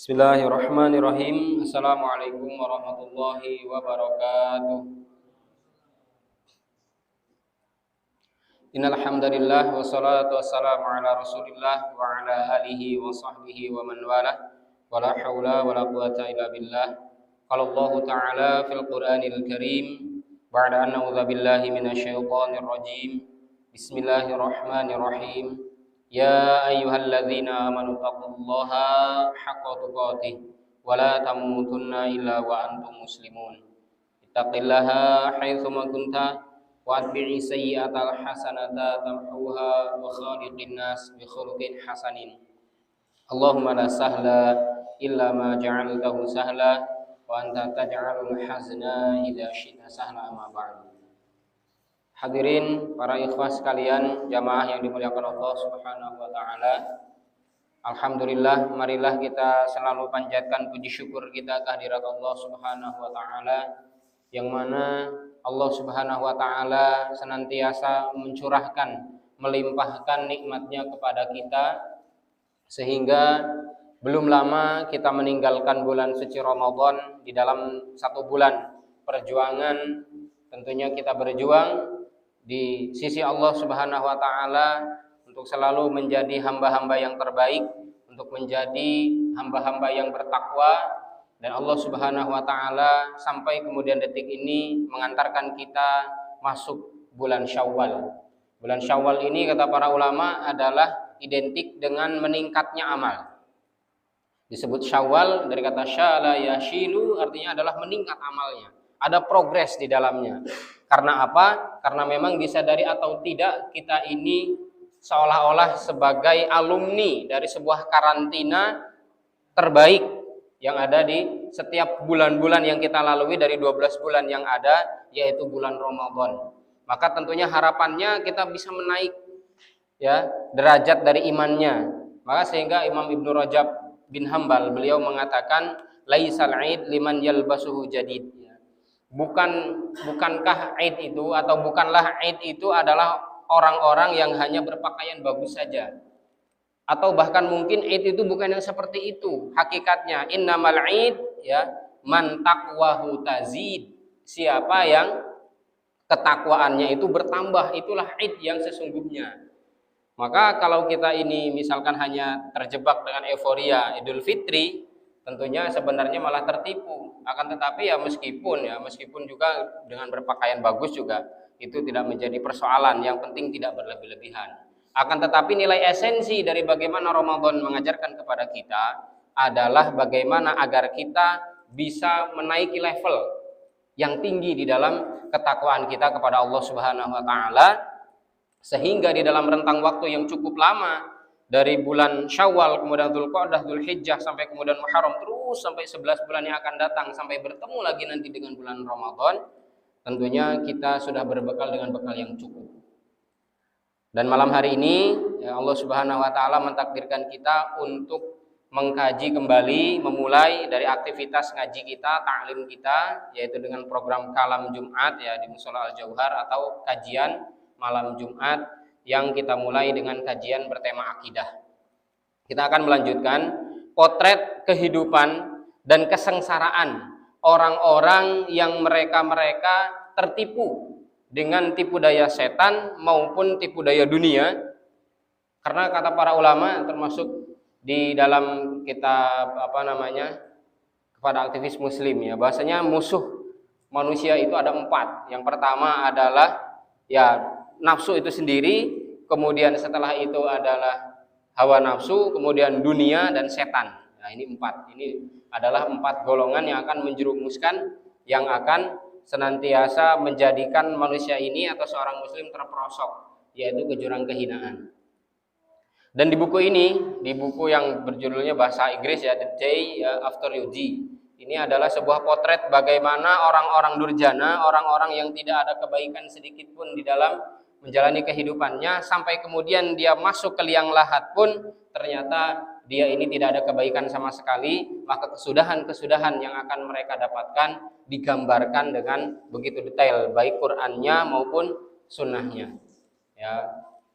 Bismillahirrahmanirrahim. Assalamualaikum warahmatullahi wabarakatuh. Innal hamdalillah wassalatu wassalamu ala Rasulillah wa ala alihi wa sahbihi wa man walah. Wala haula wala quwata illa billah. Qala Allah Ta'ala fil Qur'anil Karim ba'da an na'udzu billahi minasyaitonir rajim. Bismillahirrahmanirrahim. Ya ayyuhalladzina amanu taqullaha haqqa tuqatih wa la tamutunna illa wa antum muslimun. Ittaqillaha haitsu ma kunta wa atbi'i sayyi'atal hasanata tamhuha wa khaliqin nas bi khuluqin hasanin. Allahumma la sahla illa ma ja'altahu sahla wa anta taj'alul hazna idza syi'ta sahla amma ba'du. Hadirin para ikhwah sekalian, jamaah yang dimuliakan Allah Subhanahu wa taala. Alhamdulillah, marilah kita selalu panjatkan puji syukur kita kehadirat Allah Subhanahu wa taala, yang mana Allah Subhanahu wa taala senantiasa mencurahkan, melimpahkan nikmatnya kepada kita, sehingga belum lama kita meninggalkan bulan suci Ramadan. Di dalam satu bulan perjuangan, tentunya kita berjuang di sisi Allah Subhanahu wa taala untuk selalu menjadi hamba-hamba yang terbaik, untuk menjadi hamba-hamba yang bertakwa, dan Allah Subhanahu wa taala sampai kemudian detik ini mengantarkan kita masuk bulan Syawal. Bulan Syawal ini kata para ulama adalah identik dengan meningkatnya amal. Disebut Syawal dari kata syala yashilu, artinya adalah meningkat amalnya. Ada progres di dalamnya. Karena apa? Karena memang disadari atau tidak, kita ini seolah-olah sebagai alumni dari sebuah karantina terbaik yang ada di setiap bulan-bulan yang kita lalui dari 12 bulan yang ada, yaitu bulan Ramadan. Maka tentunya harapannya kita bisa menaik ya derajat dari imannya. Maka sehingga Imam Ibnu Rajab bin Hambal beliau mengatakan laisal aid liman yalbasuhu jadid. Bukankah Aid itu atau bukanlah Aid itu adalah orang-orang yang hanya berpakaian bagus saja, atau bahkan mungkin Aid itu bukan yang seperti itu hakikatnya. Innamal Aid ya man taqwahu tazid, siapa yang ketakwaannya itu bertambah, itulah Aid yang sesungguhnya. Maka kalau kita ini misalkan hanya terjebak dengan euforia Idul Fitri, tentunya sebenarnya malah tertipu. Akan tetapi ya meskipun juga dengan berpakaian bagus juga itu tidak menjadi persoalan. Yang penting tidak berlebih-lebihan. Akan tetapi nilai esensi dari bagaimana Ramadan mengajarkan kepada kita adalah bagaimana agar kita bisa menaiki level yang tinggi di dalam ketakwaan kita kepada Allah Subhanahu wa taala, sehingga di dalam rentang waktu yang cukup lama dari bulan Syawal, kemudian Dzulqa'dah, Dzulhijjah, sampai kemudian Muharram, terus sampai 11 bulan yang akan datang, sampai bertemu lagi nanti dengan bulan Ramadan, tentunya kita sudah berbekal dengan bekal yang cukup. Dan malam hari ini ya Allah Subhanahu wa taala mentakdirkan kita untuk mengkaji kembali, memulai dari aktivitas ngaji kita, ta'lim kita, yaitu dengan program Kalam Jumat ya di Mushola Al-Jauhar, atau kajian malam Jumat yang kita mulai dengan kajian bertema akidah. Kita akan melanjutkan potret kehidupan dan kesengsaraan orang-orang yang mereka tertipu dengan tipu daya setan maupun tipu daya dunia. Karena kata para ulama, termasuk di dalam kitab kepada aktivis muslim ya, bahasanya musuh manusia itu ada 4. Yang pertama adalah ya nafsu itu sendiri, kemudian setelah itu adalah hawa nafsu, kemudian dunia dan setan. Nah, ini 4. Ini adalah 4 golongan yang akan menjerumuskan, yang akan senantiasa menjadikan manusia ini atau seorang muslim terperosok, yaitu ke jurang kehinaan. Dan di buku ini, di buku yang berjudulnya bahasa Inggris ya, The Day After You Die, ini adalah sebuah potret bagaimana orang-orang durjana, orang-orang yang tidak ada kebaikan sedikit pun di dalam menjalani kehidupannya, sampai kemudian dia masuk ke liang lahat pun ternyata dia ini tidak ada kebaikan sama sekali. Maka kesudahan-kesudahan yang akan mereka dapatkan digambarkan dengan begitu detail, baik Qur'annya maupun sunnahnya ya.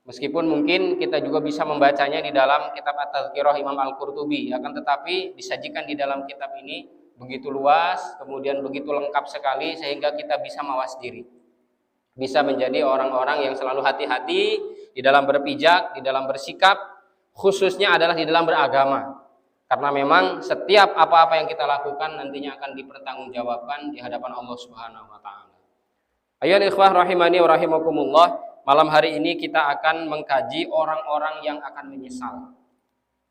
Meskipun mungkin kita juga bisa membacanya di dalam kitab At-Tadhkirah Imam Al-Qurtubi, akan tetapi disajikan di dalam kitab ini begitu luas, kemudian begitu lengkap sekali sehingga kita bisa mawas diri. Bisa menjadi orang-orang yang selalu hati-hati di dalam berpijak, di dalam bersikap, khususnya adalah di dalam beragama. Karena memang setiap apa-apa yang kita lakukan nantinya akan dipertanggungjawabkan di hadapan Allah Subhanahu wa taala. Ayo ikhwah rahimani wa rahimakumullah, malam hari ini kita akan mengkaji orang-orang yang akan menyesal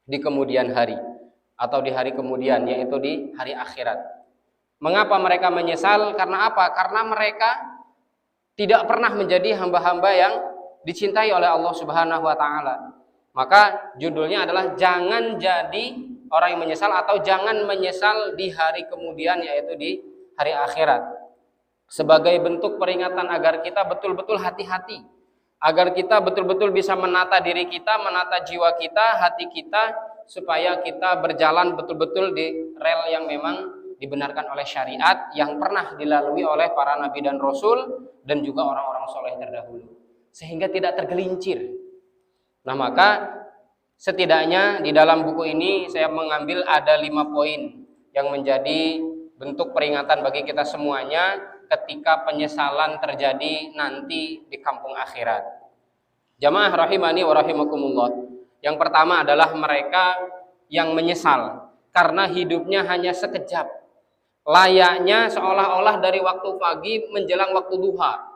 di kemudian hari atau di hari kemudian, yaitu di hari akhirat. Mengapa mereka menyesal? Karena apa? Karena mereka tidak pernah menjadi hamba-hamba yang dicintai oleh Allah Subhanahu wa taala. Maka judulnya adalah jangan jadi orang yang menyesal atau jangan menyesal di hari kemudian, yaitu di hari akhirat. Sebagai bentuk peringatan agar kita betul-betul hati-hati, agar kita betul-betul bisa menata diri kita, menata jiwa kita, hati kita, supaya kita berjalan betul-betul di rel yang memang dibenarkan oleh syariat yang pernah dilalui oleh para nabi dan rasul dan juga orang-orang soleh terdahulu, sehingga tidak tergelincir. Nah, maka setidaknya di dalam buku ini saya mengambil ada 5 poin yang menjadi bentuk peringatan bagi kita semuanya ketika penyesalan terjadi nanti di kampung akhirat. Jamaah rahimani wa rahimakumullah. Yang pertama adalah mereka yang menyesal karena hidupnya hanya sekejap. Layaknya seolah-olah dari waktu pagi menjelang waktu duha.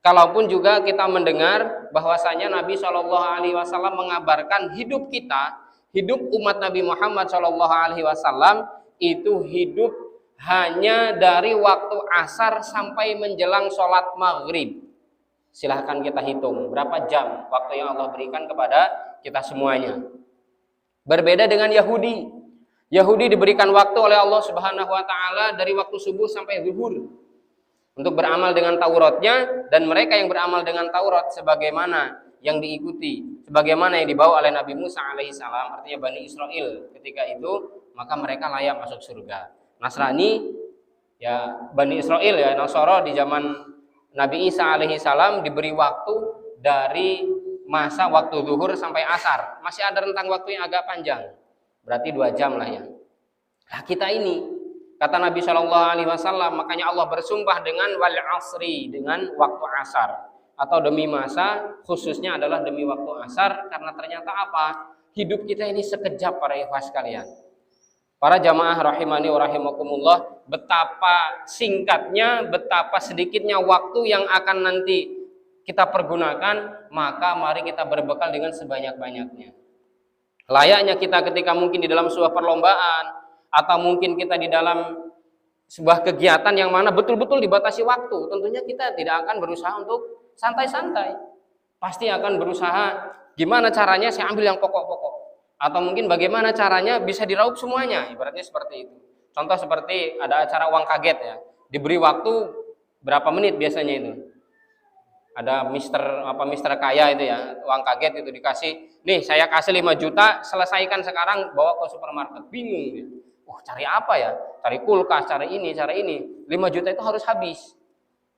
Kalaupun juga kita mendengar bahwasanya Nabi SAW mengabarkan hidup kita, hidup umat Nabi Muhammad SAW itu hidup hanya dari waktu asar sampai menjelang sholat maghrib. Silahkan kita hitung berapa jam waktu yang Allah berikan kepada kita semuanya. Berbeda dengan Yahudi. Yahudi diberikan waktu oleh Allah Subhanahu wa taala dari waktu subuh sampai zuhur untuk beramal dengan Tauratnya, dan mereka yang beramal dengan Taurat sebagaimana yang diikuti, sebagaimana yang dibawa oleh Nabi Musa alaihissalam, artinya Bani Israel ketika itu, maka mereka layak masuk surga. Nasrani, ya Bani Israel, ya Nasara di zaman Nabi Isa alaihissalam diberi waktu dari masa waktu zuhur sampai asar. Masih ada rentang waktu yang agak panjang, berarti 2 jam lah ya. Nah kita ini, kata Nabi SAW, makanya Allah bersumpah dengan wal asri, dengan waktu asar atau demi masa, khususnya adalah demi waktu asar, karena ternyata apa? Hidup kita ini sekejap para ikhwah sekalian. Para jamaah rahimani wa rahimakumullah, betapa singkatnya, betapa sedikitnya waktu yang akan nanti kita pergunakan, maka mari kita berbekal dengan sebanyak-banyaknya. Layaknya kita ketika mungkin di dalam sebuah perlombaan, atau mungkin kita di dalam sebuah kegiatan yang mana betul-betul dibatasi waktu, tentunya kita tidak akan berusaha untuk santai-santai. Pasti akan berusaha gimana caranya saya ambil yang pokok-pokok. Atau mungkin bagaimana caranya bisa diraup semuanya, ibaratnya seperti itu. Contoh seperti ada acara uang kaget ya, diberi waktu berapa menit biasanya itu. Ada mister kaya itu ya, uang kaget itu dikasih, nih saya kasih 5 juta, selesaikan sekarang, bawa ke supermarket. Bingung ya. Cari apa ya? Cari kulkas, cari ini, cari ini. 5 juta itu harus habis.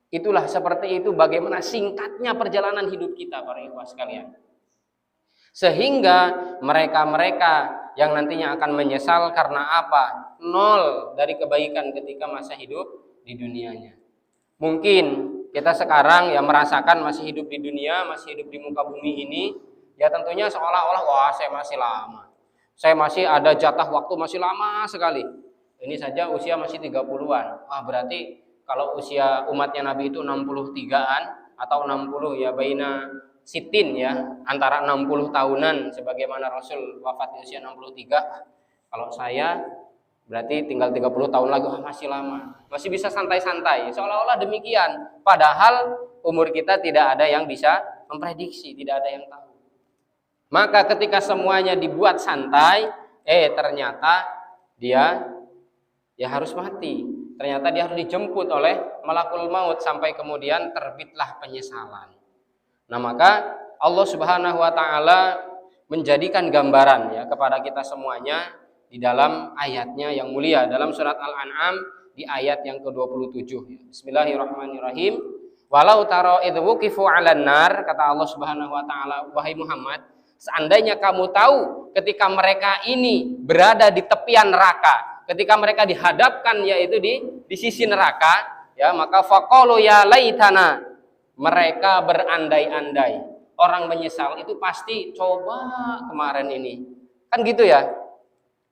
Itulah seperti itu bagaimana singkatnya perjalanan hidup kita para ikhwah sekalian. Sehingga mereka-mereka yang nantinya akan menyesal karena apa? 0 dari kebaikan ketika masa hidup di dunianya. Mungkin kita sekarang yang merasakan masih hidup di dunia, masih hidup di muka bumi ini, ya tentunya seolah-olah wah saya masih lama. Saya masih ada jatah waktu masih lama sekali. Ini saja usia masih 30-an. Wah berarti kalau usia umatnya Nabi itu 63-an atau 60 ya baina sitin ya, antara 60 tahunan sebagaimana Rasul wafat di usia 63. Kalau saya berarti tinggal 30 tahun lagi, masih lama. Masih bisa santai-santai. Seolah-olah demikian. Padahal umur kita tidak ada yang bisa memprediksi, tidak ada yang tahu. Maka ketika semuanya dibuat santai, ternyata dia harus mati. Ternyata dia harus dijemput oleh malakul maut sampai kemudian terbitlah penyesalan. Nah, maka Allah Subhanahu wa taala menjadikan gambaran ya kepada kita semuanya di dalam ayatnya yang mulia dalam surat Al-An'am di ayat yang ke-27. Bismillahirrahmanirrahim. Walau taro idh wuqifu 'alan nar, kata Allah Subhanahu wa taala, wahai Muhammad, seandainya kamu tahu ketika mereka ini berada di tepian neraka, ketika mereka dihadapkan yaitu di sisi neraka, ya, maka faqalu ya laitana, mereka berandai-andai. Orang menyesal itu pasti coba kemarin ini. Kan gitu ya.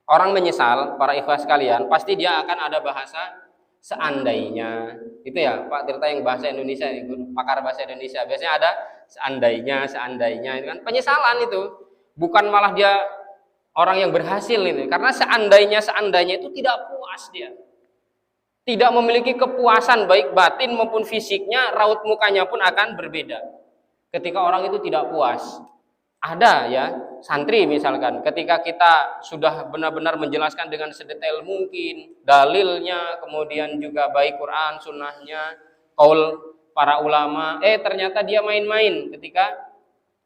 Orang menyesal, para ikhwas sekalian, pasti dia akan ada bahasa seandainya. Itu ya Pak Tirta yang bahasa Indonesia, pakar bahasa Indonesia. Biasanya ada seandainya itu kan penyesalan itu. Bukan malah dia orang yang berhasil ini. Karena seandainya itu tidak puas dia. Tidak memiliki kepuasan baik batin maupun fisiknya, raut mukanya pun akan berbeda. Ketika orang itu tidak puas. Ada ya, santri misalkan, ketika kita sudah benar-benar menjelaskan dengan sedetail mungkin, dalilnya, kemudian juga baik Quran, sunnahnya, qaul para ulama, ternyata dia main-main ketika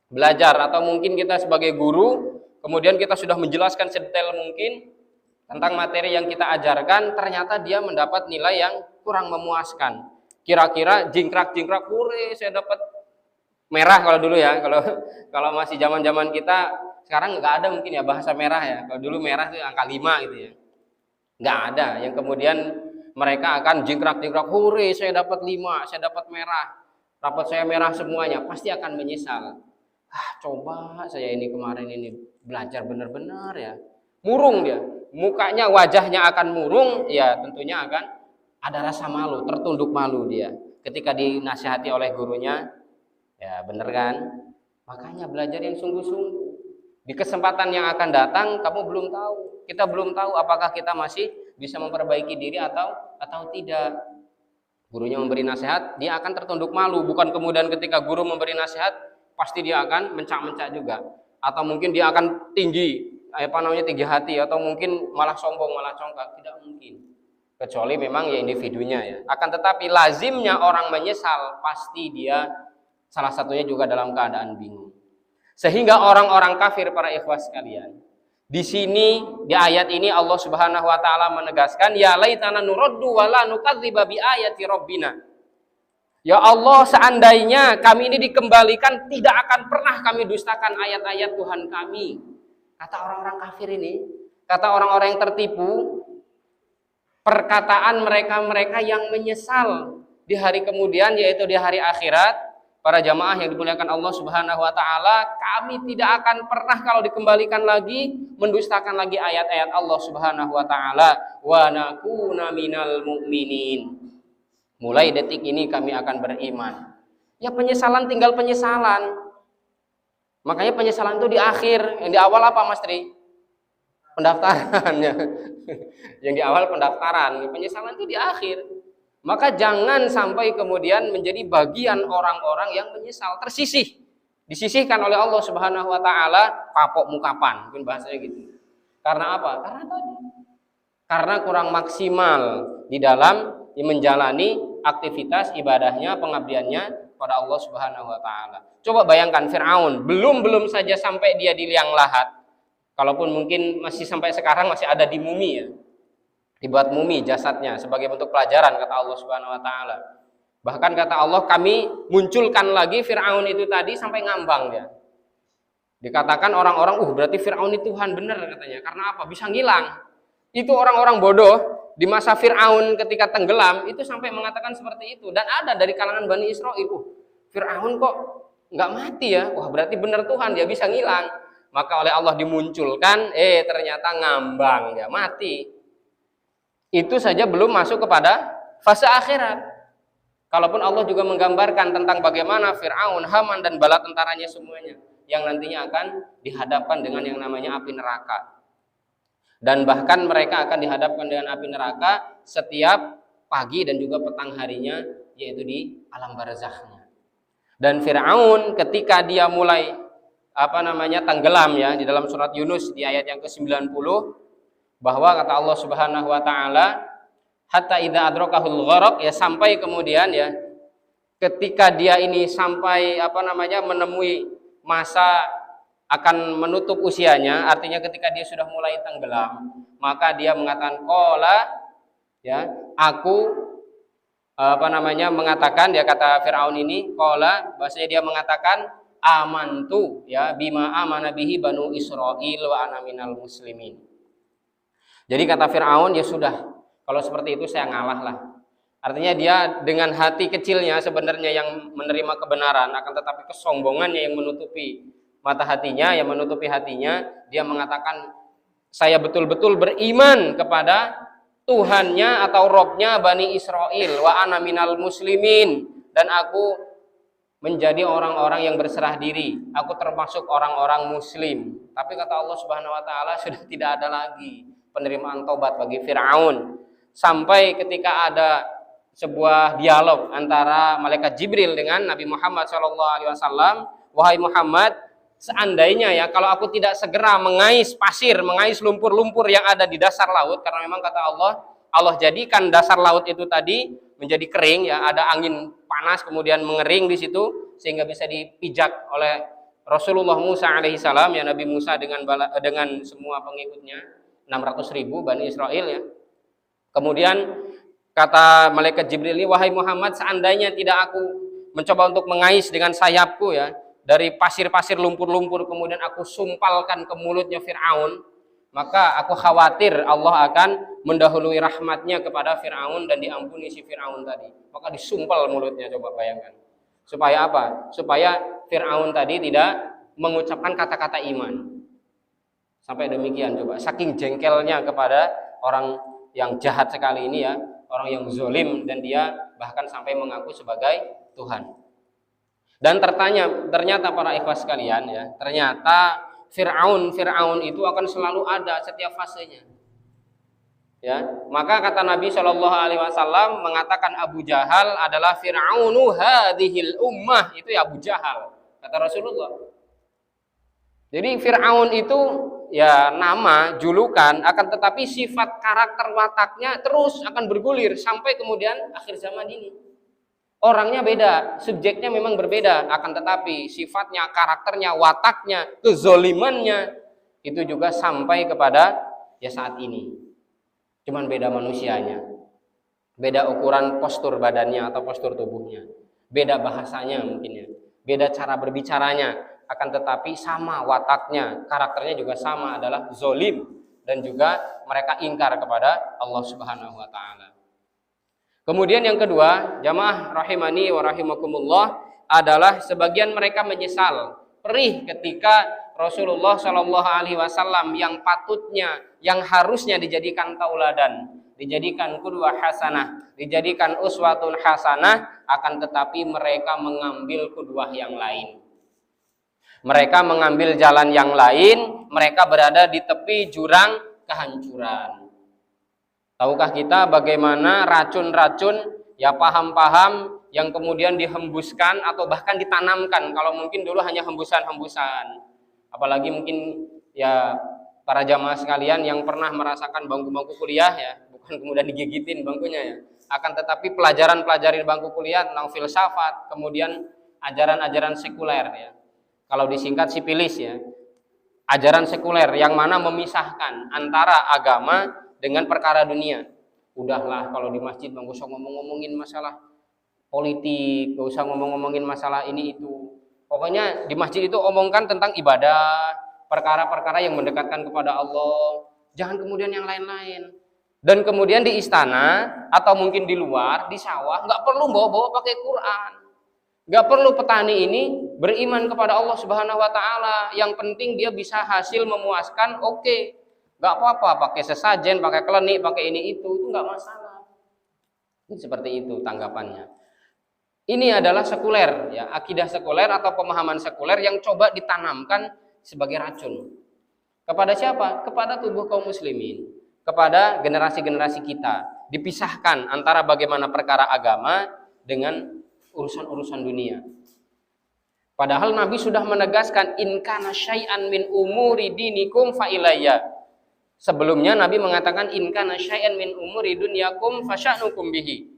belajar. Atau mungkin kita sebagai guru, kemudian kita sudah menjelaskan sedetail mungkin tentang materi yang kita ajarkan, ternyata dia mendapat nilai yang kurang memuaskan. Kira-kira jingkrak-jingkrak, saya dapat merah kalau dulu ya, kalau masih zaman-zaman kita, sekarang nggak ada mungkin ya bahasa merah ya. Kalau dulu merah itu angka 5 gitu ya. Nggak ada yang kemudian mereka akan jingkrak-jingkrak, saya dapat 5, saya dapat merah, rapot saya merah semuanya, pasti akan menyesal. Coba saya ini kemarin ini belajar benar-benar ya. Murung dia, mukanya, wajahnya akan murung, ya tentunya akan ada rasa malu, tertunduk malu dia ketika dinasihati oleh gurunya. Ya bener kan? Makanya belajar yang sungguh-sungguh. Di kesempatan yang akan datang kamu belum tahu. Kita belum tahu apakah kita masih bisa memperbaiki diri atau tidak. Gurunya memberi nasihat, dia akan tertunduk malu. Bukan kemudian ketika guru memberi nasihat, pasti dia akan mencak-mencak juga. Atau mungkin dia akan tinggi hati, atau mungkin malah sombong, malah congkak. Tidak mungkin. Kecuali memang ya individunya ya. Akan tetapi lazimnya orang menyesal, pasti dia salah satunya juga dalam keadaan bingung. Sehingga orang-orang kafir, para ikhwas sekalian, di sini di ayat ini Allah Subhanahu wa taala menegaskan, ya laitana nuraddu wa la nukadziba bi ayati rabbina. Ya Allah, seandainya kami ini dikembalikan, tidak akan pernah kami dustakan ayat-ayat Tuhan kami. Kata orang-orang kafir ini, kata orang-orang yang tertipu, perkataan mereka-mereka yang menyesal di hari kemudian, yaitu di hari akhirat. Para jamaah yang dimuliakan Allah Subhanahu wa taala, kami tidak akan pernah kalau dikembalikan lagi mendustakan lagi ayat-ayat Allah Subhanahu wa taala, wa nakuna minal mu'minin. Mulai detik ini kami akan beriman. Ya penyesalan tinggal penyesalan. Makanya penyesalan itu di akhir, yang di awal apa Mas Tri? Pendaftarannya. Yang di awal pendaftaran, penyesalan itu di akhir. Maka jangan sampai kemudian menjadi bagian orang-orang yang menyesal, tersisih. Disisihkan oleh Allah Subhanahu wa taala, kapok mukapan, mungkin bahasanya gitu. Karena apa? Karena kurang maksimal di dalam menjalani aktivitas ibadahnya, pengabdiannya pada Allah Subhanahu wa taala. Coba bayangkan Firaun, belum saja sampai dia di liang lahat. Kalaupun mungkin masih sampai sekarang masih ada di mumi ya. Dibuat mumi jasadnya sebagai bentuk pelajaran, kata Allah Subhanahu wa taala. Bahkan kata Allah, kami munculkan lagi Firaun itu tadi sampai ngambang dia. Dikatakan orang-orang, berarti Firaun itu Tuhan benar katanya. Karena apa? Bisa ngilang. Itu orang-orang bodoh di masa Firaun ketika tenggelam itu sampai mengatakan seperti itu. Dan ada dari kalangan Bani Israil, Firaun kok nggak mati ya? Wah berarti benar Tuhan, dia bisa ngilang. Maka oleh Allah dimunculkan, ternyata ngambang dia, mati. Itu saja belum masuk kepada fase akhirat. Kalaupun Allah juga menggambarkan tentang bagaimana Fir'aun, Haman, dan bala tentaranya semuanya yang nantinya akan dihadapkan dengan yang namanya api neraka. Dan bahkan mereka akan dihadapkan dengan api neraka setiap pagi dan juga petang harinya, yaitu di alam barzakhnya. Dan Fir'aun ketika dia mulai tenggelam ya, di dalam surat Yunus di ayat yang ke-90, bahwa kata Allah Subhanahu wa taala, hatta idza adrakahul gharaq, ya sampai kemudian ya ketika dia ini sampai menemui masa akan menutup usianya, artinya ketika dia sudah mulai tenggelam, maka dia mengatakan qala, ya aku mengatakan, dia kata Fir'aun ini, qala, bahasanya dia mengatakan amantu ya bima amana bihi banu Israil wa ana minal muslimin. Jadi kata Fir'aun, ya sudah, kalau seperti itu saya ngalah lah. Artinya dia dengan hati kecilnya sebenarnya yang menerima kebenaran, akan tetapi kesombongannya yang menutupi mata hatinya, yang menutupi hatinya, dia mengatakan saya betul-betul beriman kepada Tuhannya atau Robnya Bani Israel, wa ana minal muslimin, dan aku menjadi orang-orang yang berserah diri, aku termasuk orang-orang muslim. Tapi kata Allah Subhanahu wa taala, sudah tidak ada lagi penerimaan taubat bagi Fir'aun. Sampai ketika ada sebuah dialog antara malaikat Jibril dengan Nabi Muhammad SAW, wahai Muhammad, seandainya ya kalau aku tidak segera mengais pasir, mengais lumpur-lumpur yang ada di dasar laut, karena memang kata Allah jadikan dasar laut itu tadi menjadi kering ya, ada angin panas kemudian mengering di situ sehingga bisa dipijak oleh Rasulullah Musa alaihissalam ya, Nabi Musa dengan semua pengikutnya 600.000 Bani Israel ya. Kemudian kata malaikat Jibril ini, wahai Muhammad, seandainya tidak aku mencoba untuk mengais dengan sayapku ya dari pasir-pasir lumpur-lumpur, kemudian aku sumpalkan ke mulutnya Fir'aun, maka aku khawatir Allah akan mendahului rahmatnya kepada Fir'aun dan diampuni si Fir'aun tadi. Maka disumpal mulutnya, coba bayangkan. Supaya apa? Supaya Fir'aun tadi tidak mengucapkan kata-kata iman. Sampai demikian coba, saking jengkelnya kepada orang yang jahat sekali ini ya, orang yang zalim, dan dia bahkan sampai mengaku sebagai Tuhan. Dan ternyata para ikhwas sekalian ya, ternyata Fir'aun itu akan selalu ada setiap fasenya. Ya, maka kata Nabi Shallallahu Alaihi Wasallam mengatakan Abu Jahal adalah Fir'aunu hadhil ummah, itu ya Abu Jahal, kata Rasulullah. Jadi Fir'aun itu ya nama, julukan, akan tetapi sifat karakter wataknya terus akan bergulir sampai kemudian akhir zaman ini. Orangnya beda, subjeknya memang berbeda, akan tetapi sifatnya, karakternya, wataknya, kezolimannya itu juga sampai kepada ya saat ini. Cuman beda manusianya, beda ukuran postur badannya atau postur tubuhnya, beda bahasanya mungkin ya, beda cara berbicaranya. Akan tetapi sama wataknya, karakternya juga sama, adalah zolim, dan juga mereka ingkar kepada Allah Subhanahu wa taala. Kemudian yang kedua, jamaah rahimani wa rahimakumullah, adalah sebagian mereka menyesal, perih ketika Rasulullah Shallallahu alaihi wasallam yang patutnya, yang harusnya dijadikan tauladan, dijadikan qudwah hasanah, dijadikan uswatun hasanah, akan tetapi mereka mengambil qudwah yang lain. Mereka mengambil jalan yang lain, mereka berada di tepi jurang kehancuran. Tahukah kita bagaimana racun-racun, ya paham-paham yang kemudian dihembuskan atau bahkan ditanamkan, kalau mungkin dulu hanya hembusan-hembusan. Apalagi mungkin ya para jamaah sekalian yang pernah merasakan bangku-bangku kuliah ya, bukan kemudian digigitin bangkunya ya. Akan tetapi pelajaran-pelajaran bangku kuliah tentang filsafat, kemudian ajaran-ajaran sekuler ya. Kalau disingkat sipilis ya, ajaran sekuler yang mana memisahkan antara agama dengan perkara dunia. Udahlah kalau di masjid nggak usah ngomong-ngomongin masalah politik, nggak usah ngomong-ngomongin masalah ini itu. Pokoknya di masjid itu omongkan tentang ibadah, perkara-perkara yang mendekatkan kepada Allah. Jangan kemudian yang lain-lain. Dan kemudian di istana atau mungkin di luar, di sawah, nggak perlu bawa-bawa pakai Quran. Gak perlu petani ini beriman kepada Allah Subhanahu wa taala. Yang penting dia bisa hasil memuaskan, oke. Gak apa-apa pakai sesajen, pakai klenik, pakai ini itu gak masalah. Ini seperti itu tanggapannya. Ini adalah sekuler ya, akidah sekuler atau pemahaman sekuler yang coba ditanamkan sebagai racun. Kepada siapa? Kepada tubuh kaum muslimin, kepada generasi-generasi kita. Dipisahkan antara bagaimana perkara agama dengan urusan-urusan dunia. Padahal Nabi sudah menegaskan in kana syai'an min umuri dinikum fa ilayya. Sebelumnya Nabi mengatakan in kana syai'an min umuri dunyakum fasya'nukum bihi.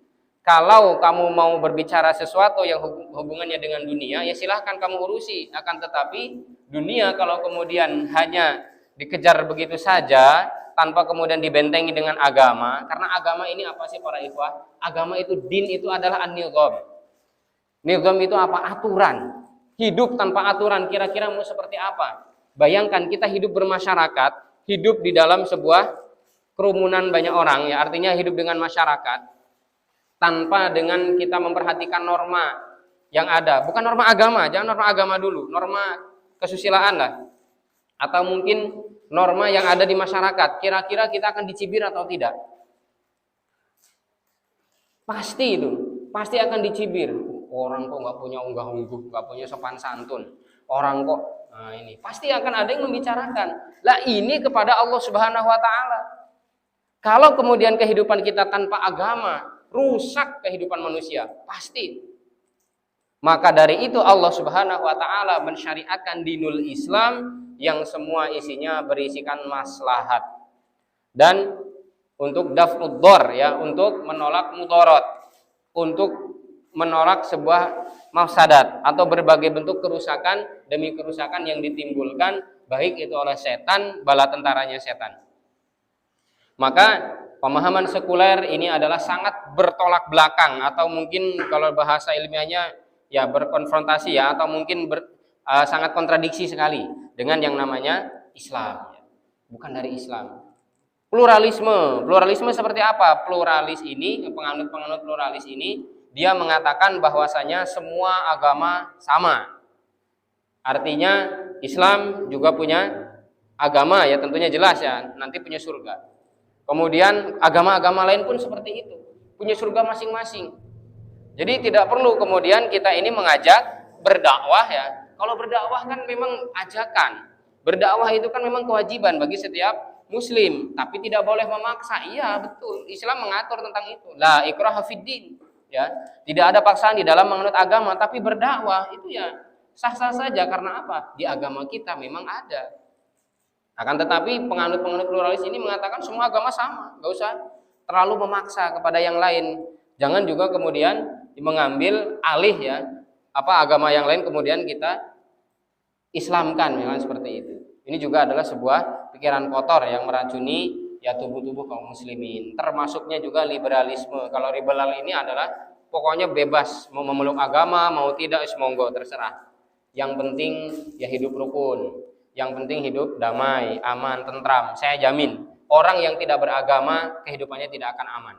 Kalau kamu mau berbicara sesuatu yang hubungannya dengan dunia, ya silahkan kamu urusi. Akan tetapi dunia kalau kemudian hanya dikejar begitu saja, tanpa kemudian dibentengi dengan agama. Karena agama ini apa sih para ikhwah? Agama itu, din itu adalah an-nizam. Nizam itu apa? Aturan. Hidup tanpa aturan kira-kira mau seperti apa? Bayangkan kita hidup bermasyarakat, hidup di dalam sebuah kerumunan banyak orang, ya artinya hidup dengan masyarakat tanpa dengan kita memperhatikan norma yang ada. Bukan norma agama, jangan norma agama dulu, norma kesusilaan lah. Atau mungkin norma yang ada di masyarakat, kira-kira kita akan dicibir atau tidak? Pasti itu, pasti akan dicibir. Orang kok nggak punya unggah-ungguh, nggak punya sopan santun. Orang kok, nah ini pasti akan ada yang membicarakan. Lah ini kepada Allah Subhanahu Wa Taala. Kalau kemudian kehidupan kita tanpa agama, rusak kehidupan manusia, pasti. Maka dari itu Allah Subhanahu Wa Taala mensyariatkan dinul Islam yang semua isinya berisikan maslahat dan untuk daf'ud dhar, ya, untuk menolak mudarat, untuk menolak sebuah mafsadat atau berbagai bentuk kerusakan demi kerusakan yang ditimbulkan baik itu oleh setan, bala tentaranya setan. Maka pemahaman sekuler ini adalah sangat bertolak belakang atau mungkin kalau bahasa ilmiahnya ya berkonfrontasi, ya, atau mungkin sangat kontradiksi sekali dengan yang namanya Islam, bukan dari Islam. Pluralisme seperti apa? Pluralis ini, penganut pluralis ini, dia mengatakan bahwasanya semua agama sama. Artinya Islam juga punya agama, ya tentunya jelas ya, nanti punya surga. Kemudian agama-agama lain pun seperti itu, punya surga masing-masing. Jadi tidak perlu kemudian kita ini mengajak berdakwah, ya. Kalau berdakwah kan memang ajakan. Berdakwah itu kan memang kewajiban bagi setiap muslim, tapi tidak boleh memaksa. Iya, betul. Islam mengatur tentang itu. La ikraha fiddin, ya. Tidak ada paksaan di dalam menganut agama, tapi berdakwah itu ya sah-sah saja. Karena apa? Di agama kita memang ada. Akan tetapi penganut-penganut pluralis ini mengatakan semua agama sama, nggak usah terlalu memaksa kepada yang lain. Jangan juga kemudian mengambil alih, ya, agama yang lain kemudian kita Islamkan, memang seperti itu. Ini juga adalah sebuah pikiran kotor yang meracuni ya tubuh-tubuh kaum muslimin. Termasuknya juga liberalisme. Kalau liberal ini adalah pokoknya bebas, mau memeluk agama mau tidak monggo terserah. Yang penting ya hidup rukun. Yang penting hidup damai, aman, tentram. Saya jamin orang yang tidak beragama kehidupannya tidak akan aman.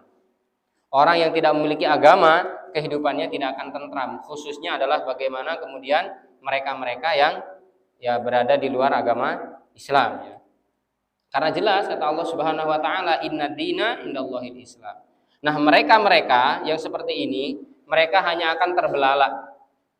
Orang yang tidak memiliki agama kehidupannya tidak akan tentram. Khususnya adalah bagaimana kemudian mereka-mereka yang ya berada di luar agama Islam, ya. Karena jelas kata Allah Subhanahu Wa Taala, Inna dina indallahil Islam. Nah mereka-mereka yang seperti ini, mereka hanya akan terbelalak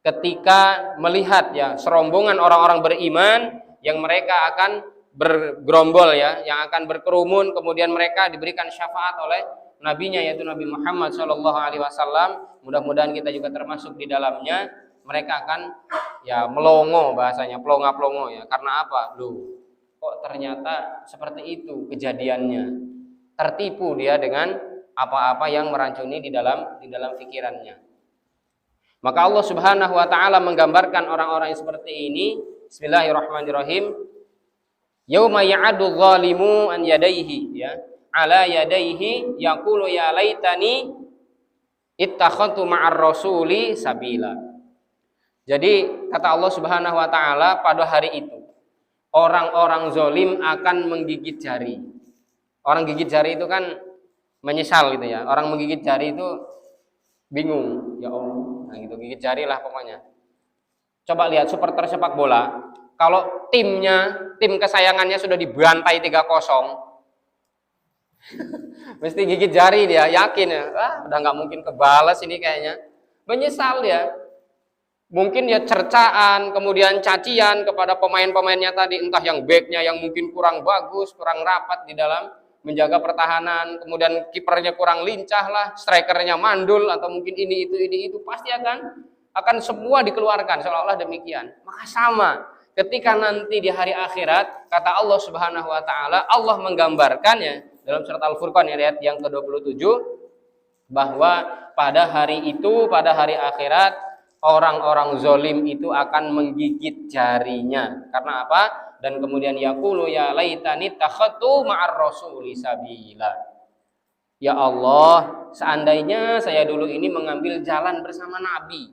ketika melihat ya serombongan orang-orang beriman yang mereka akan bergerombol, ya, yang akan berkerumun, kemudian mereka diberikan syafaat oleh nabinya yaitu Nabi Muhammad SAW. Mudah-mudahan kita juga termasuk di dalamnya. Mereka akan ya melongo, bahasanya pelongo-pelongo, ya. Karena apa? Loh, kok ternyata seperti itu kejadiannya. Tertipu dia dengan apa-apa yang merancuni di dalam pikirannya. Maka Allah Subhanahu Wa Taala menggambarkan orang-orang yang seperti ini. Bismillahirrahmanirrahim. Yauma ya'adu dzalimu an yadayhi, ya, ala yadayhi yaqulu ya laitani ittakhadtu ma'ar rasuli sabila. Jadi kata Allah Subhanahu Wa Taala, pada hari itu orang-orang zalim akan menggigit jari. Orang gigit jari itu kan menyesal gitu, ya. Orang menggigit jari itu bingung, ya Allah, nah gitu, gigit jari lah pokoknya. Coba lihat supporter sepak bola, kalau tim kesayangannya sudah dibantai 3-0, mesti gigit jari dia, yakin ya, udah nggak mungkin kebalas ini kayaknya. Menyesal ya. Mungkin ya cercaan, kemudian cacian kepada pemain-pemainnya tadi, entah yang backnya yang mungkin kurang bagus, kurang rapat di dalam menjaga pertahanan, kemudian kipernya kurang lincah lah, strikernya mandul, atau mungkin ini itu pasti akan semua dikeluarkan seolah-olah demikian. Maka sama ketika nanti di hari akhirat, kata Allah Subhanahu Wa Taala, Allah menggambarkannya dalam surat Al-Furqan ayat yang ke-27, bahwa pada hari itu, pada hari akhirat, orang-orang zalim itu akan menggigit jarinya. Karena apa? dan kemudian yaqulu ya laitani takhatu ma'ar rasuli sabila. Ya Allah, seandainya saya dulu ini mengambil jalan bersama Nabi.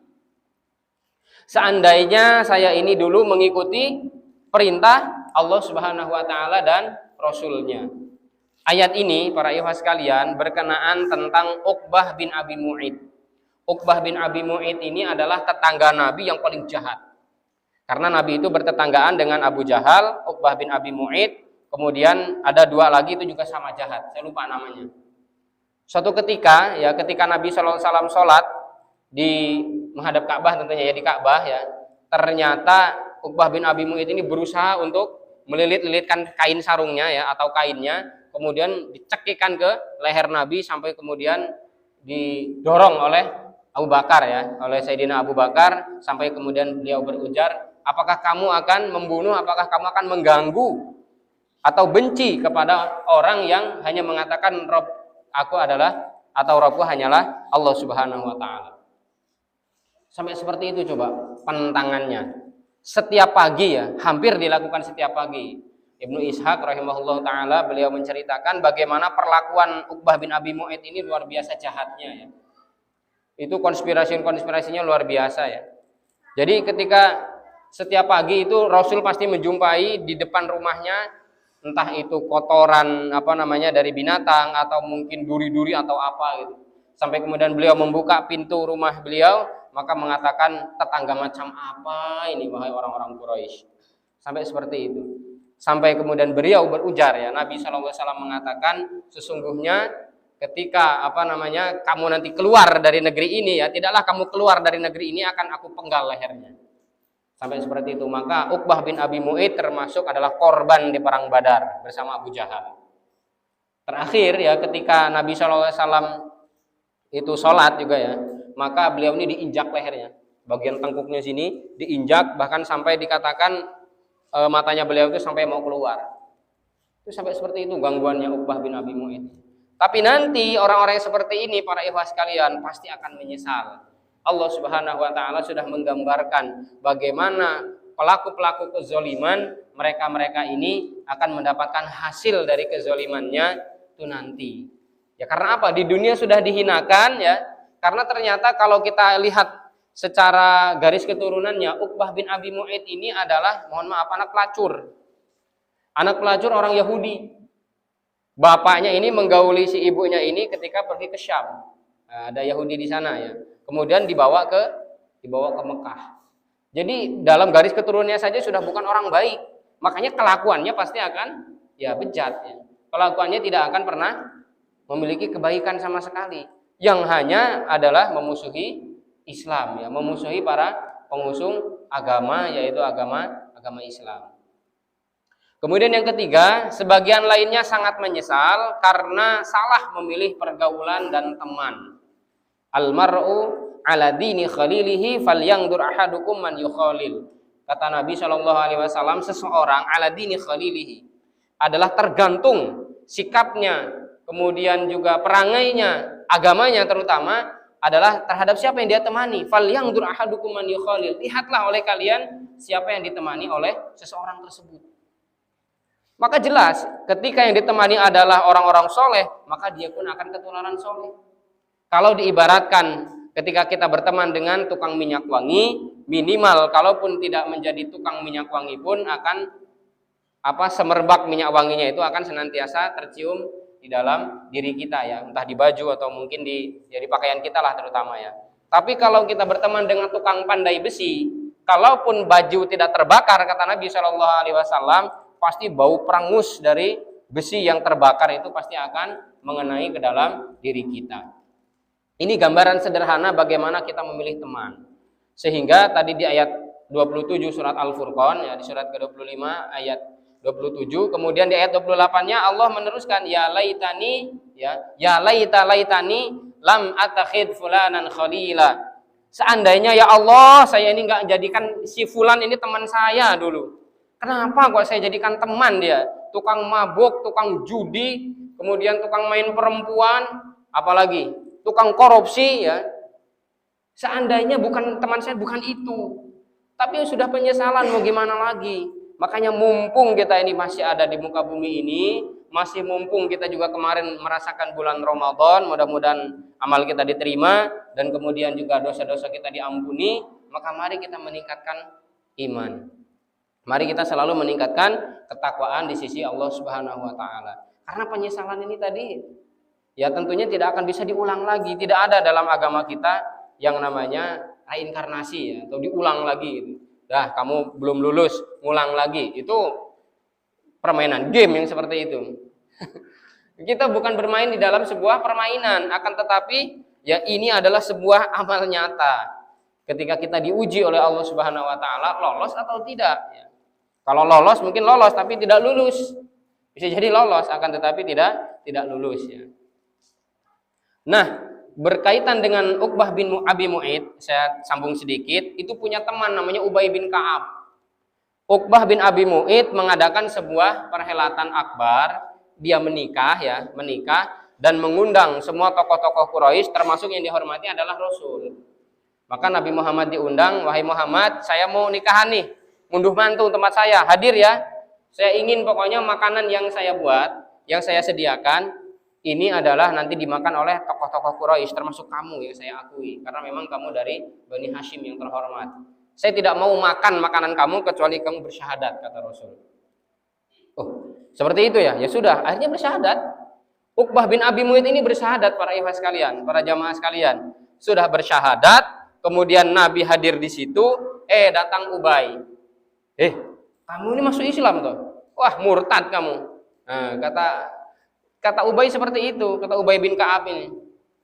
Seandainya saya ini dulu mengikuti perintah Allah Subhanahu wa taala dan Rasulnya. Ayat ini para ikhwah sekalian berkenaan tentang Uqbah bin Abi Mu'id. Uqbah bin Abi Mu'id ini adalah tetangga Nabi yang paling jahat. Karena Nabi itu bertetanggaan dengan Abu Jahal, Uqbah bin Abi Mu'id, kemudian ada dua lagi itu juga sama jahat. Saya lupa namanya. Suatu ketika Nabi SAW sholat di menghadap Ka'bah, tentunya ya di Ka'bah ya, ternyata Uqbah bin Abi Mu'id ini berusaha untuk melilit-lilitkan kain sarungnya ya atau kainnya, kemudian dicekikan ke leher Nabi sampai kemudian didorong oleh Abu Bakar ya, oleh Sayyidina Abu Bakar, sampai kemudian beliau berujar, apakah kamu akan membunuh, apakah kamu akan mengganggu atau benci kepada orang yang hanya mengatakan Rob aku adalah atau Robku hanyalah Allah Subhanahu wa taala. Sampai seperti itu coba penentangannya. Setiap pagi ya, hampir dilakukan setiap pagi. Ibnu Ishaq rahimahullah taala beliau menceritakan bagaimana perlakuan Uqbah bin Abi Mu'id ini luar biasa jahatnya ya. Itu konspirasinya luar biasa ya. Jadi ketika setiap pagi itu Rasul pasti menjumpai di depan rumahnya entah itu kotoran dari binatang atau mungkin duri-duri atau apa gitu. Sampai kemudian beliau membuka pintu rumah beliau, maka mengatakan tetangga macam apa ini wahai orang-orang Quraisy. Sampai seperti itu. Sampai kemudian beliau berujar ya, Nabi SAW mengatakan sesungguhnya ketika kamu nanti keluar dari negeri ini ya, tidaklah kamu keluar dari negeri ini akan aku penggal lehernya. Sampai seperti itu. Maka Uqbah bin Abi Mu'id termasuk adalah korban di perang Badar bersama Abu Jahal. Terakhir ya, ketika Nabi SAW itu sholat juga ya, maka beliau ini diinjak lehernya, bagian tengkuknya sini diinjak, bahkan sampai dikatakan matanya beliau itu sampai mau keluar. Itu sampai seperti itu gangguannya Uqbah bin Abi Mu'id. Tapi nanti orang-orang yang seperti ini para ikhwah sekalian pasti akan menyesal. Allah Subhanahu wa taala sudah menggambarkan bagaimana pelaku-pelaku kezaliman, mereka-mereka ini akan mendapatkan hasil dari kezalimannya itu nanti. Ya karena apa? Di dunia sudah dihinakan ya. Karena ternyata kalau kita lihat secara garis keturunannya, Uqbah bin Abi Mu'id ini adalah anak pelacur. Anak pelacur orang Yahudi. Bapaknya ini menggauli si ibunya ini ketika pergi ke Syam. Nah, ada Yahudi di sana ya. Kemudian dibawa ke Mekah. Jadi dalam garis keturunannya saja sudah bukan orang baik. Makanya kelakuannya pasti akan ya bejat ya. Kelakuannya tidak akan pernah memiliki kebaikan sama sekali. Yang hanya adalah memusuhi Islam ya, memusuhi para pengusung agama yaitu agama Islam. Kemudian yang ketiga, sebagian lainnya sangat menyesal karena salah memilih pergaulan dan teman. Almar'u ala dini khalilihi falyanzur ahadukum man yukhalil. Kata Nabi SAW, seseorang ala dini khalilihi adalah tergantung sikapnya, kemudian juga perangainya, agamanya terutama adalah terhadap siapa yang dia temani. Falyanzur ahadukum man yukhalil. Lihatlah oleh kalian siapa yang ditemani oleh seseorang tersebut. Maka jelas ketika yang ditemani adalah orang-orang soleh, maka dia pun akan ketularan soleh. Kalau diibaratkan ketika kita berteman dengan tukang minyak wangi, minimal kalaupun tidak menjadi tukang minyak wangi pun akan semerbak minyak wanginya itu akan senantiasa tercium di dalam diri kita ya, entah di baju atau mungkin di pakaian kita lah terutama ya. Tapi kalau kita berteman dengan tukang pandai besi, kalaupun baju tidak terbakar, kata Nabi SAW, pasti bau perangus dari besi yang terbakar itu pasti akan mengenai ke dalam diri kita. Ini gambaran sederhana bagaimana kita memilih teman. Sehingga tadi di ayat 27 surat Al-Furqan ya, di surat ke-25 ayat 27, kemudian di ayat 28-nya Allah meneruskan ya laitani lam attakhid fulanan khalila. Seandainya ya Allah saya ini enggak jadikan si fulan ini teman saya dulu. Kenapa kok saya jadikan teman dia? Tukang mabuk, tukang judi, kemudian tukang main perempuan, apalagi tukang korupsi ya. Seandainya bukan teman saya, bukan itu. Tapi sudah penyesalan, mau gimana lagi? Makanya mumpung kita ini masih ada di muka bumi ini, masih mumpung kita juga kemarin merasakan bulan Ramadan, mudah-mudahan amal kita diterima dan kemudian juga dosa-dosa kita diampuni, maka mari kita meningkatkan iman. Mari kita selalu meningkatkan ketakwaan di sisi Allah Subhanahu wa taala. Karena penyesalan ini tadi ya tentunya tidak akan bisa diulang lagi. Tidak ada dalam agama kita yang namanya reinkarnasi ya, atau diulang lagi gitu. Dah kamu belum lulus, ngulang lagi. Itu permainan game yang seperti itu. Kita bukan bermain di dalam sebuah permainan, akan tetapi ya ini adalah sebuah amal nyata. Ketika kita diuji oleh Allah Subhanahu wa taala, lolos atau tidak ya. Kalau lolos mungkin lolos tapi tidak lulus. Bisa jadi lolos akan tetapi tidak lulus ya. Nah, berkaitan dengan Uqbah bin Abi Mu'id, saya sambung sedikit, itu punya teman namanya Ubay bin Ka'ab. Uqbah bin Abi Mu'id mengadakan sebuah perhelatan akbar, dia menikah dan mengundang semua tokoh-tokoh Quraisy termasuk yang dihormati adalah Rasul. Maka Nabi Muhammad diundang, wahai Muhammad, saya mau nikahan nih, ngunduh mantu tempat saya, hadir ya. Saya ingin pokoknya makanan yang saya buat, yang saya sediakan, ini adalah nanti dimakan oleh tokoh-tokoh Quraisy termasuk kamu yang saya akui karena memang kamu dari Bani Hashim yang terhormat. Saya tidak mau makan makanan kamu kecuali kamu bersyahadat, kata Rasul. Oh, seperti itu ya. Ya sudah, akhirnya bersyahadat. Uqbah bin Abi Mu'id ini bersyahadat para ikhwah sekalian, para jamaah sekalian. Sudah bersyahadat, kemudian Nabi hadir di situ, datang Ubay. Kamu ini masuk Islam toh? Wah, murtad kamu. Nah, kata Ubay seperti itu, kata Ubay bin Ka'ab ini.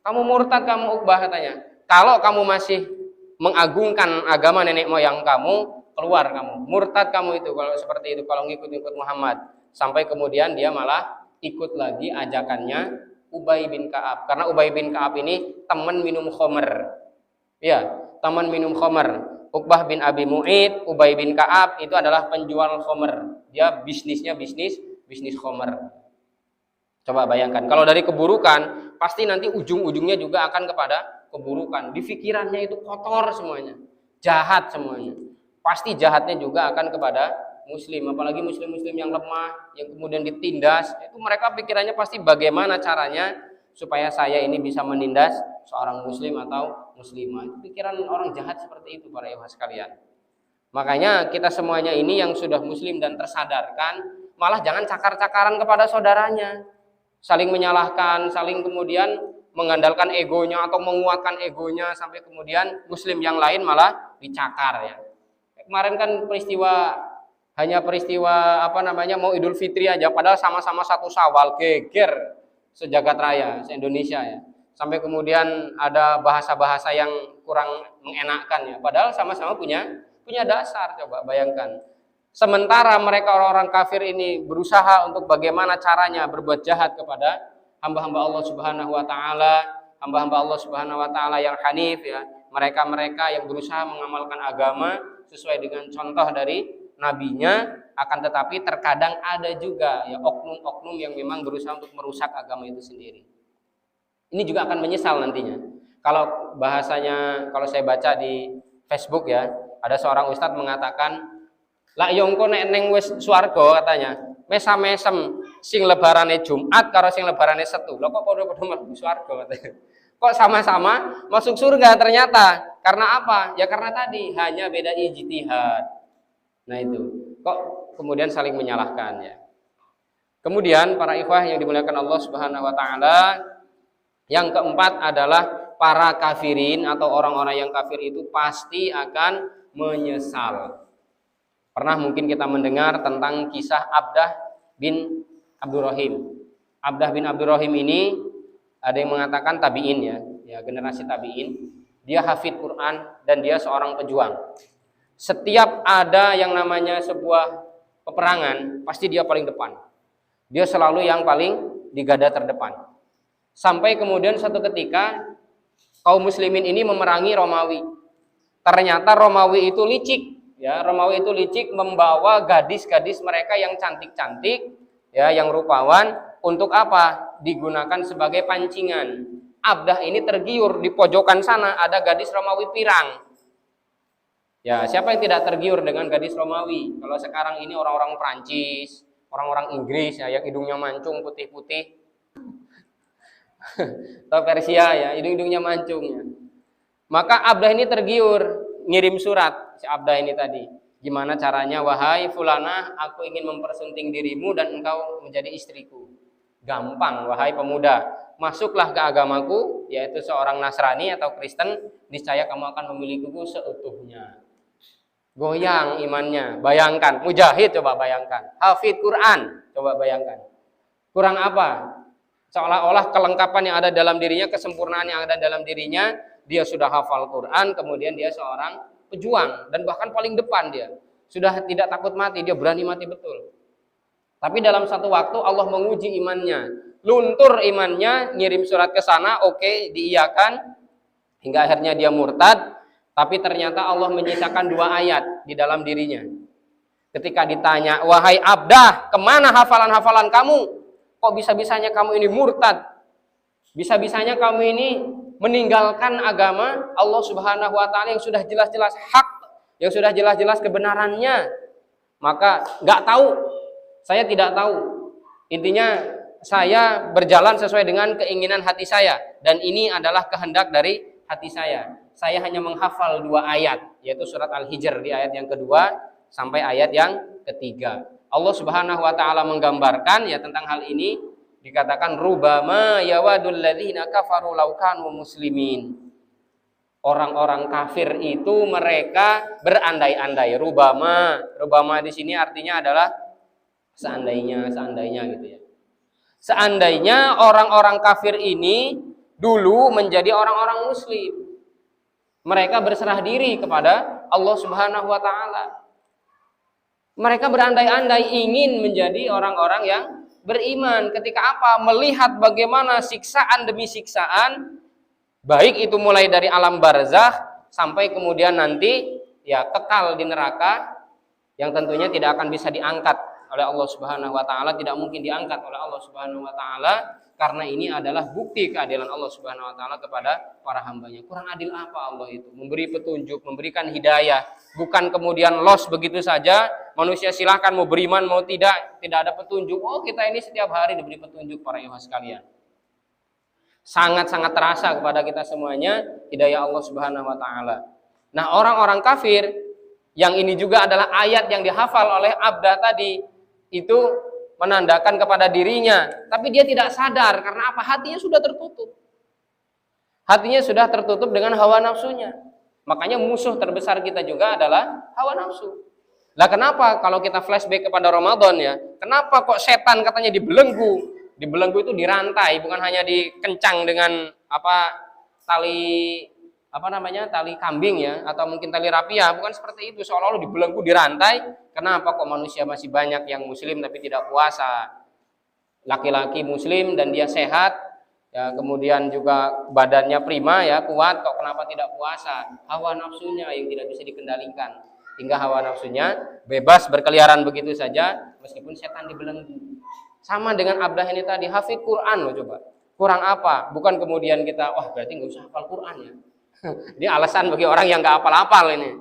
Kamu murtad kamu Uqbah katanya. Kalau kamu masih mengagungkan agama nenek moyang kamu, keluar kamu. Murtad kamu itu kalau seperti itu, kalau ngikut-ngikut Muhammad. Sampai kemudian dia malah ikut lagi ajakannya Ubay bin Ka'ab. Karena Ubay bin Ka'ab ini teman minum khamr. Ya, teman minum khamr. Uqbah bin Abi Mu'id, Ubay bin Ka'ab itu adalah penjual khamr. Dia bisnisnya bisnis khamr. Coba bayangkan, kalau dari keburukan, pasti nanti ujung-ujungnya juga akan kepada keburukan. Di pikirannya itu kotor semuanya, jahat semuanya. Pasti jahatnya juga akan kepada muslim, apalagi muslim-muslim yang lemah, yang kemudian ditindas. Itu mereka pikirannya pasti bagaimana caranya supaya saya ini bisa menindas seorang muslim atau muslimah. Itu pikiran orang jahat seperti itu para ikhwah sekalian. Makanya kita semuanya ini yang sudah muslim dan tersadarkan, malah jangan cakar-cakaran kepada saudaranya. Saling menyalahkan, saling kemudian mengandalkan egonya atau menguatkan egonya sampai kemudian muslim yang lain malah dicakar ya. Kemarin kan hanya peristiwa mau Idul Fitri aja padahal sama-sama satu Syawal, geger sejagat raya se-Indonesia ya. Sampai kemudian ada bahasa-bahasa yang kurang mengenakkan ya. Padahal sama-sama punya dasar, coba bayangkan. Sementara mereka orang-orang kafir ini berusaha untuk bagaimana caranya berbuat jahat kepada hamba-hamba Allah Subhanahu wa taala, hamba-hamba Allah Subhanahu wa taala yang hanif ya. Mereka-mereka yang berusaha mengamalkan agama sesuai dengan contoh dari nabinya, akan tetapi terkadang ada juga ya oknum-oknum yang memang berusaha untuk merusak agama itu sendiri. Ini juga akan menyesal nantinya. Kalau bahasanya, kalau saya baca di Facebook ya, ada seorang ustadz mengatakan, lah yongko nek neng wis swarga katanya, mesam-mesem sing lebarane Jumat karo sing lebarane Setu. Lho kok padha-padha mlebu swarga katanya. Kok sama-sama masuk surga ternyata. Karena apa? Ya karena tadi hanya beda ijtihad. Nah itu. Kok kemudian saling menyalahkan ya. Kemudian para ikhwah yang dimuliakan Allah Subhanahu wa taala, yang keempat adalah para kafirin atau orang-orang yang kafir itu pasti akan menyesal. Pernah mungkin kita mendengar tentang kisah Abdah bin Abdurrahim. Abdah bin Abdurrahim ini ada yang mengatakan tabi'in ya generasi tabi'in. Dia hafid Quran dan dia seorang pejuang. Setiap ada yang namanya sebuah peperangan, pasti dia paling depan. Dia selalu yang paling di garda terdepan. Sampai kemudian satu ketika kaum muslimin ini memerangi Romawi. Ternyata Romawi itu licik. Ya, Romawi itu licik membawa gadis-gadis mereka yang cantik-cantik, ya, yang rupawan untuk apa? Digunakan sebagai pancingan. Abdah ini tergiur di pojokan sana ada gadis Romawi pirang. Ya, siapa yang tidak tergiur dengan gadis Romawi? Kalau sekarang ini orang-orang Prancis, orang-orang Inggris ya, yang hidungnya mancung putih-putih, atau Persia ya, hidung-hidungnya mancung ya. Maka Abdah ini tergiur, ngirim surat si Abdah ini tadi. Gimana caranya, wahai fulanah, aku ingin mempersunting dirimu dan engkau menjadi istriku. Gampang, wahai pemuda, masuklah ke agamaku, yaitu seorang Nasrani atau Kristen, niscaya kamu akan memilikiku seutuhnya. Goyang imannya, bayangkan, mujahid coba bayangkan, hafid Quran, coba bayangkan. Kurang apa? Seolah-olah kelengkapan yang ada dalam dirinya, kesempurnaan yang ada dalam dirinya, dia sudah hafal Quran, kemudian dia seorang pejuang, dan bahkan paling depan dia. Sudah tidak takut mati, dia berani mati betul. Tapi dalam satu waktu Allah menguji imannya, luntur imannya, ngirim surat ke sana, oke, diiyakan, hingga akhirnya dia murtad. Tapi ternyata Allah menyisakan 2 ayat di dalam dirinya. Ketika ditanya, wahai Abdah, kemana hafalan-hafalan kamu? Kok bisa-bisanya kamu ini murtad? Bisa-bisanya kamu ini meninggalkan agama Allah Subhanahu wa Ta'ala yang sudah jelas-jelas hak, yang sudah jelas-jelas kebenarannya. Maka nggak tahu, saya tidak tahu. Intinya saya berjalan sesuai dengan keinginan hati saya, dan ini adalah kehendak dari hati saya. Saya hanya menghafal 2 ayat, yaitu surat Al-Hijr di ayat yang kedua sampai ayat yang ketiga. Allah Subhanahu wa Ta'ala menggambarkan ya tentang hal ini, dikatakan rubama yawadul ladzina kafaru law kanu muslimin. Orang-orang kafir itu mereka berandai-andai. Rubama di sini artinya adalah seandainya gitu ya. Seandainya orang-orang kafir ini dulu menjadi orang-orang muslim, mereka berserah diri kepada Allah Subhanahu wa Ta'ala. Mereka berandai-andai ingin menjadi orang-orang yang beriman. Ketika apa? Melihat bagaimana siksaan demi siksaan, baik itu mulai dari alam barzakh sampai kemudian nanti ya kekal di neraka, yang tentunya tidak akan bisa diangkat oleh Allah Subhanahu wa Ta'ala, tidak mungkin diangkat oleh Allah Subhanahu wa Ta'ala, karena ini adalah bukti keadilan Allah Subhanahu wa Ta'ala kepada para hambanya. Kurang adil apa Allah itu? Memberi petunjuk, memberikan hidayah, bukan kemudian los begitu saja. Manusia silahkan mau beriman mau tidak ada petunjuk. Oh, kita ini setiap hari diberi petunjuk para ikhwah sekalian. Sangat-sangat terasa kepada kita semuanya hidayah Allah Subhanahu wa Ta'ala. Nah, orang-orang kafir, yang ini juga adalah ayat yang dihafal oleh Abdah tadi, itu menandakan kepada dirinya, tapi dia tidak sadar karena apa? Hatinya sudah tertutup. Hatinya sudah tertutup dengan hawa nafsunya. Makanya musuh terbesar kita juga adalah hawa nafsu. Lah kenapa kalau kita flashback kepada Ramadan ya? Kenapa kok setan katanya dibelenggu? Dibelenggu itu dirantai, bukan hanya dikencang dengan tali kambing ya, atau mungkin tali rapia, bukan seperti itu, seolah-olah dibelenggu dirantai. Kenapa kok manusia masih banyak yang muslim tapi tidak puasa? Laki-laki muslim dan dia sehat ya, kemudian juga badannya prima ya, kuat, kok kenapa tidak puasa? Hawa nafsunya yang tidak bisa dikendalikan, hingga hawa nafsunya bebas berkeliaran begitu saja meskipun setan dibelenggu. Sama dengan Abdah ini tadi, hafid Quran loh, coba. Kurang apa? Bukan kemudian kita, wah berarti nggak usah hafal Quran ya. Ini alasan bagi orang yang nggak hafal-hafal ini.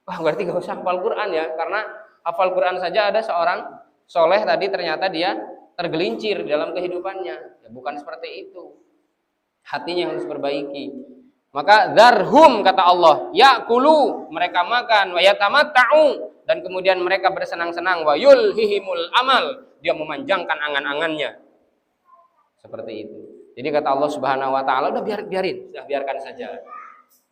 Wah berarti nggak usah hafal Quran ya, karena hafal Quran saja ada seorang soleh tadi ternyata dia tergelincir dalam kehidupannya. Ya, bukan seperti itu. Hatinya harus perbaiki. Maka darhum kata Allah, yakulu, mereka makan, wa yatamatta'u, dan kemudian mereka bersenang-senang, wa yulhihimul amal, dia memanjangkan angan-angannya. Seperti itu. Jadi kata Allah Subhanahu wa Ta'ala, udah biarkan saja.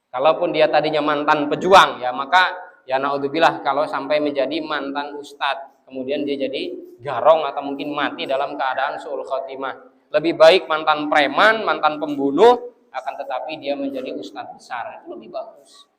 Kalaupun dia tadinya mantan pejuang ya, maka ya naudzubillah kalau sampai menjadi mantan ustadz, kemudian dia jadi garong atau mungkin mati dalam keadaan su'ul khotimah. Lebih baik mantan preman, mantan pembunuh, akan tetapi dia menjadi ustadz besar, itu lebih bagus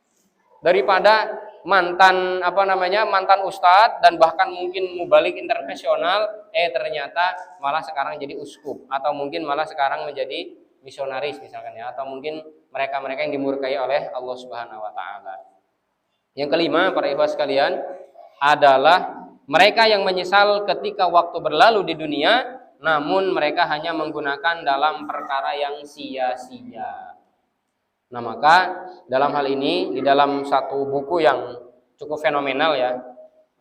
daripada mantan mantan ustadz dan bahkan mungkin mubalik internasional, ternyata malah sekarang jadi uskup, atau mungkin malah sekarang menjadi misionaris misalkan ya, atau mungkin mereka-mereka yang dimurkai oleh Allah Subhanahu wa Ta'ala. Yang kelima, para ikhwah sekalian, adalah mereka yang menyesal ketika waktu berlalu di dunia, namun mereka hanya menggunakan dalam perkara yang sia-sia. Nah, maka dalam hal ini di dalam satu buku yang cukup fenomenal ya,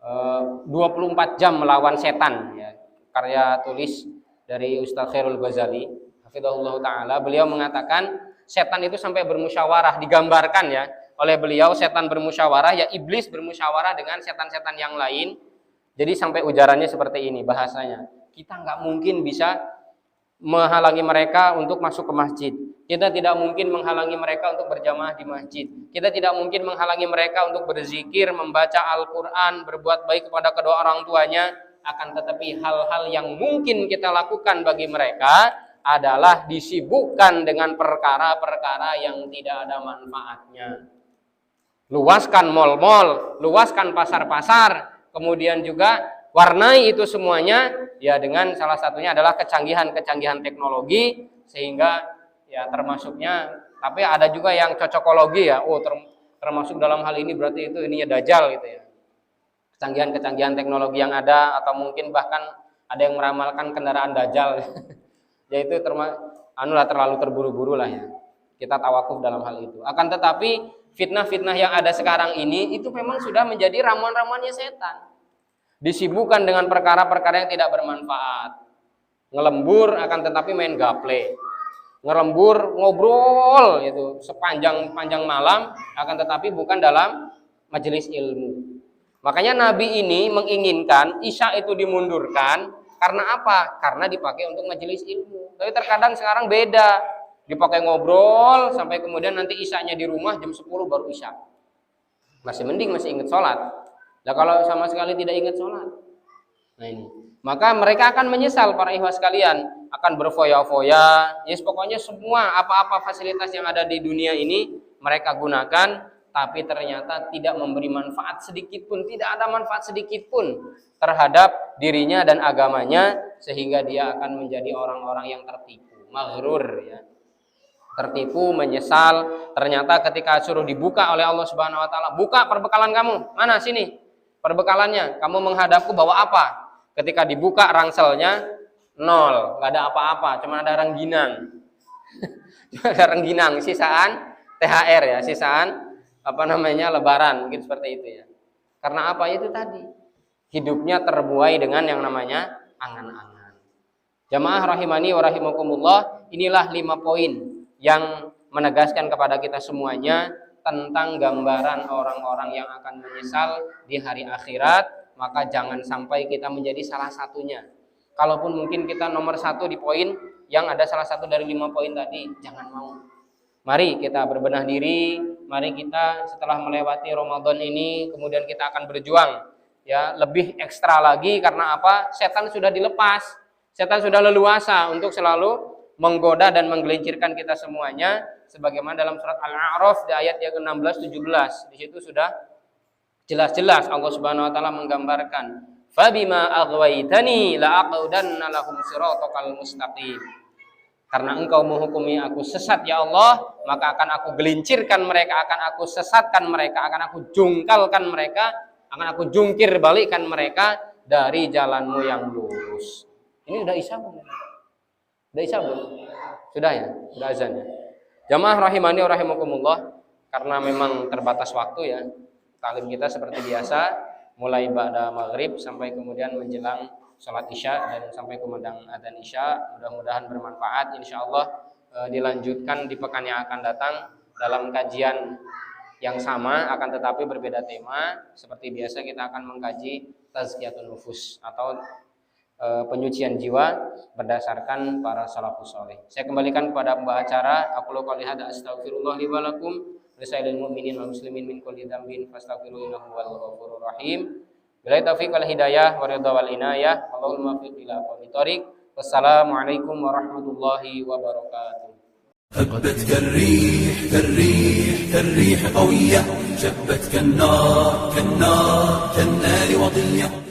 24 jam melawan setan ya, karya tulis dari Ustaz Khairul Ghazali hafizahullah taala, beliau mengatakan setan itu sampai bermusyawarah, digambarkan ya oleh beliau, setan bermusyawarah ya, iblis bermusyawarah dengan setan-setan yang lain. Jadi sampai ujarannya seperti ini bahasanya, kita nggak mungkin bisa menghalangi mereka untuk masuk ke masjid. Kita tidak mungkin menghalangi mereka untuk berjamaah di masjid. Kita tidak mungkin menghalangi mereka untuk berzikir, membaca Al-Quran, berbuat baik kepada kedua orang tuanya. Akan tetapi hal-hal yang mungkin kita lakukan bagi mereka adalah disibukkan dengan perkara-perkara yang tidak ada manfaatnya. Luaskan mal-mal, luaskan pasar-pasar, kemudian juga warnai itu semuanya ya dengan salah satunya adalah kecanggihan-kecanggihan teknologi, sehingga ya termasuknya, tapi ada juga yang cocokologi ya, termasuk dalam hal ini berarti itu ininya dajjal gitu ya. Kecanggihan-kecanggihan teknologi yang ada, atau mungkin bahkan ada yang meramalkan kendaraan dajjal. Yaitu terlalu terburu-buru lah ya. Kita tawakuf dalam hal itu. Akan tetapi fitnah-fitnah yang ada sekarang ini itu memang sudah menjadi ramuan-ramuannya setan. Disibukkan dengan perkara-perkara yang tidak bermanfaat. Ngelembur akan tetapi main gaple. Ngelembur ngobrol itu sepanjang malam, akan tetapi bukan dalam majelis ilmu. Makanya Nabi ini menginginkan Isya itu dimundurkan. Karena apa? Karena dipakai untuk majelis ilmu. Tapi terkadang sekarang beda. Dipakai ngobrol sampai kemudian nanti Isyanya di rumah jam 10 baru Isya. Masih mending masih ingat sholat. Nah kalau sama sekali tidak ingat sholat, nah ini, maka mereka akan menyesal para ikhwah sekalian, akan berfoya-foya. Yes, pokoknya semua apa-apa fasilitas yang ada di dunia ini mereka gunakan, tapi ternyata tidak memberi manfaat sedikit pun, tidak ada manfaat sedikit pun terhadap dirinya dan agamanya, sehingga dia akan menjadi orang-orang yang tertipu, maghrur ya. Tertipu, menyesal. Ternyata ketika suruh dibuka oleh Allah Subhanahu wa taala, buka perbekalan kamu. Mana sini perbekalannya? Kamu menghadapku bawa apa? Ketika dibuka rangselnya nol, nggak ada apa-apa, cuma ada rengginang. Cuma ada rengginang, sisaan THR ya, sisaan lebaran, mungkin seperti itu ya. Karena apa? Itu tadi. Hidupnya terbuai dengan yang namanya angan-angan. Jamaah rahimani wa rahimakumullah, inilah 5 poin yang menegaskan kepada kita semuanya tentang gambaran orang-orang yang akan menyesal di hari akhirat. Maka jangan sampai kita menjadi salah satunya. Kalaupun mungkin kita nomor 1 di poin yang ada salah satu dari 5 poin tadi, jangan mau. Mari kita berbenah diri, mari kita setelah melewati Ramadan ini kemudian kita akan berjuang ya, lebih ekstra lagi. Karena apa? Setan sudah dilepas, setan sudah leluasa untuk selalu menggoda dan menggelincirkan kita semuanya, sebagaimana dalam surat Al-A'raf di ayat yang ke-16 17. Di situ sudah jelas-jelas Allah Subhanahu wa taala menggambarkan, "Fabima aghwaytani la'aqudanna lahum siratal mustaqim." Karena engkau menghukumi aku sesat ya Allah, maka akan aku gelincirkan mereka, akan aku sesatkan mereka, akan aku jungkalkan mereka, akan aku jungkir balikkan mereka dari jalanmu yang lurus. Ini udah Isya belum? Udah Isya belum? Sudah ya? Sudah azan ya? Jamaah rahimani wa rahimakumullah, karena memang terbatas waktu ya, talim kita seperti biasa mulai ba'da maghrib sampai kemudian menjelang sholat Isya dan sampai kumandang adzan Isya. Mudah-mudahan bermanfaat. Insyaallah dilanjutkan di pekan yang akan datang dalam kajian yang sama, akan tetapi berbeda tema. Seperti biasa kita akan mengkaji tazkiyatun nufus atau penyucian jiwa berdasarkan para salafus saleh. Saya kembalikan kepada pembawa acara. Aqulu qouli hadza astaghfirullah li wa lakum lisairil mu'minin wal muslimin min kulli dzambin fastaghfiruhu innahu huwal ghafurur rahim. Billahi taufiq wal hidayah wa ridha wal inayah. Allahul muwaffiq ila aqwamit thoriq. Wassalamualaikum warahmatullahi wabarakatuh. هبت كالريح كالريح كالريح قوية، شبت كالنار كالنار كالنار وضية.